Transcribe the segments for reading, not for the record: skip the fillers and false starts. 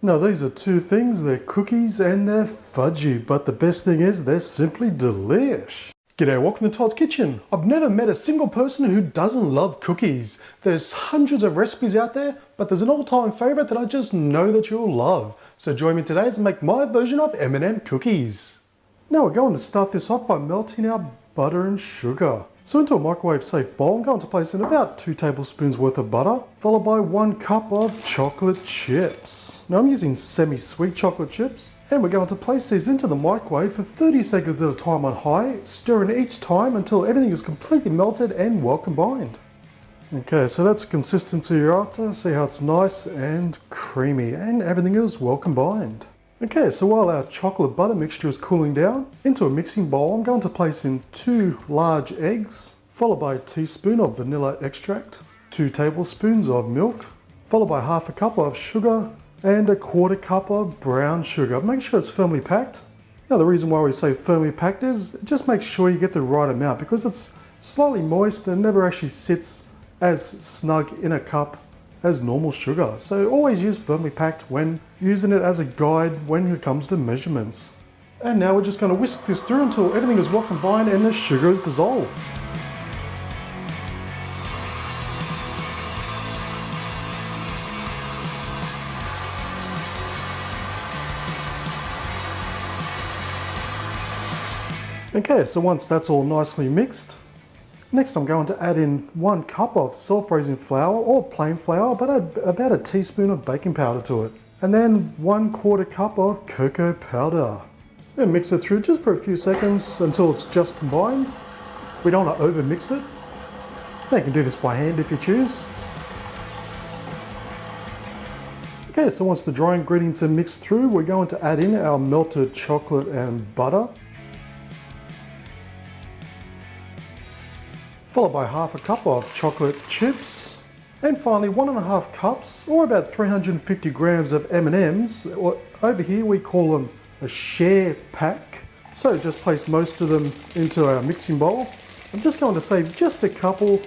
Now these are two things, they're cookies and they're fudgy, but the best thing is they're simply delish. G'day, welcome to Todd's Kitchen. I've never met a single person who doesn't love cookies. There's hundreds of recipes out there, but there's an all-time favorite that I just know that you'll love. So join me today as I make my version of M&M cookies. Now we're going to start this off by melting our butter and sugar. So into a microwave safe bowl, I'm going to place in about 2 tablespoons worth of butter, followed by 1 cup of chocolate chips. Now I'm using semi-sweet chocolate chips, and we're going to place these into the microwave for 30 seconds at a time on high, stirring each time until everything is completely melted and well combined. Okay, so that's the consistency you're after. See how it's nice and creamy and everything is well combined. Okay, so while our chocolate butter mixture is cooling down, into a mixing bowl I'm going to place in 2 large eggs, followed by a teaspoon of vanilla extract, 2 tablespoons of milk, followed by half a cup of sugar and a 1/4 cup of brown sugar. Make sure it's firmly packed. Now the reason why we say firmly packed is just make sure you get the right amount because it's slightly moist and never actually sits as snug in a cup as normal sugar. So always use firmly packed when using it as a guide when it comes to measurements. And now we're just going to whisk this through until everything is well combined and the sugar is dissolved. Okay, so once that's all nicely mixed, next I'm going to add in 1 cup of self-raising flour or plain flour, but about a teaspoon of baking powder to it. And then 1/4 cup of cocoa powder. Then mix it through just for a few seconds until it's just combined. We don't want to over mix it. Now you can do this by hand if you choose. Okay, so once the dry ingredients are mixed through, we're going to add in our melted chocolate and butter, followed by half a cup of chocolate chips, and finally 1.5 cups, or about 350 grams of M&Ms, or over here we call them a share pack. So just place most of them into our mixing bowl. I'm just going to save just a couple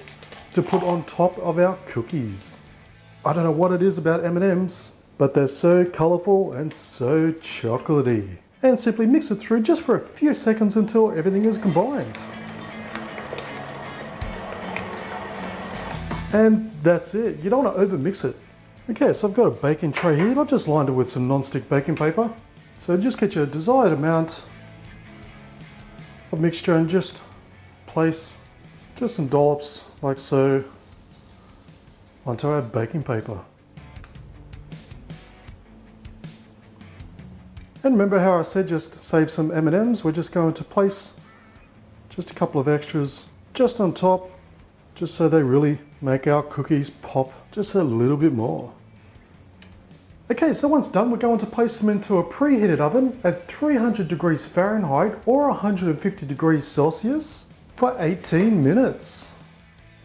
to put on top of our cookies. I don't know what it is about M&Ms, but they're so colourful and so chocolatey. And simply mix it through just for a few seconds until everything is combined. And that's it. You don't want to over mix it. Okay, so I've got a baking tray here and I've just lined it with some non-stick baking paper. So just get your desired amount of mixture and just place just some dollops like so onto our baking paper. And remember how I said just save some M&Ms? We're just going to place just a couple of extras just on top, just so they really make our cookies pop just a little bit more. Okay, so once done, we're going to place them into a preheated oven at 300 degrees Fahrenheit or 150 degrees Celsius for 18 minutes.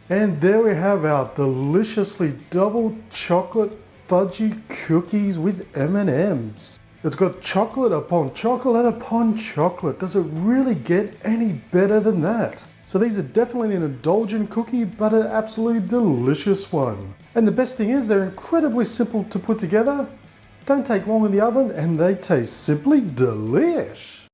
And there we have our deliciously double chocolate fudgy cookies with M&Ms. It's got chocolate upon chocolate upon chocolate. Does it really get any better than that? So these are definitely an indulgent cookie, but an absolutely delicious one. And the best thing is they're incredibly simple to put together, don't take long in the oven, and they taste simply delish.